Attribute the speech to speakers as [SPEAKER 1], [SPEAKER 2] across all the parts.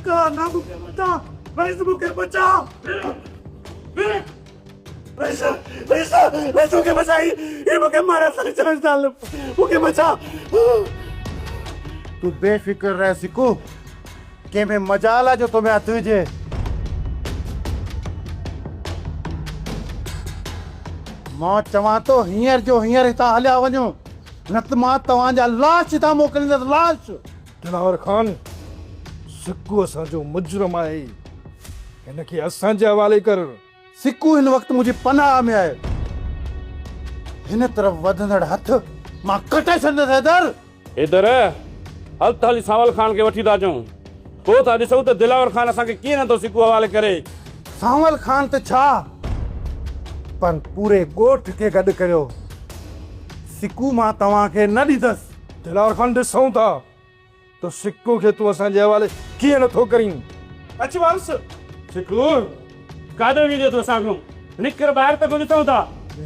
[SPEAKER 1] का ना मुझे बचा रईस मुझे बचा रईस मुझे बचाई ये मुझे मारा सारे 4 साल मुझे बचा
[SPEAKER 2] तू बेफिक्र रह सिकू के में मजाला जो तुम्हें तुझे मां चवां तो हींअर जो हींअर हितां हलिया वञो न त मां तव्हांजा लाश हितां मोकिलींदसि लाश
[SPEAKER 1] दिलावर खान सिक्कू असांजो मुजरम आहे हिनखे असांजे हवाले कर
[SPEAKER 2] सिक्कू हिन वक़्तु मुंहिंजी पनाह में आहे हिन तरफ़ वधंदड़ हथ मां कटे छॾंदसि हैदर
[SPEAKER 3] इधर हल त हली सावल खान खे वठी था अचूं पोइ था ॾिसूं त दिलावर खान असांखे कीअं नथो सिक्कू हवाले करे
[SPEAKER 2] सावल खान त छा पर पूरे ॻोठ खे गॾु करियो सिक्कू मां तव्हांखे न ॾींदसि
[SPEAKER 1] दिलावर खान ॾिसूं था तो सिक्कू खे तूं असांजे हवाले कीअं नथो करीं अच वारस
[SPEAKER 3] सिक्कू काॾो वीडियो तूं असांखां निकर ॿाहिरि त पोइ ॾिसूं था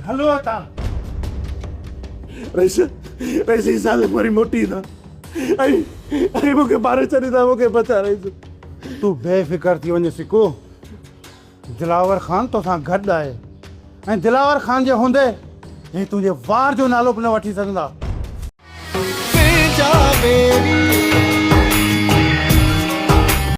[SPEAKER 2] हलो था
[SPEAKER 1] रईस ही साल वरी मोटी था ऐं मूंखे मारे छॾींदा मूंखे बचा रईस
[SPEAKER 2] तूं बेफ़िक्र थी वञे सिक्कू दिलावर खान तोसां गॾु आहे ऐं दिलावर खान जे हूंदे ही तुंहिंजे वार जो नालो बि न वठी सघंदा
[SPEAKER 4] मेरी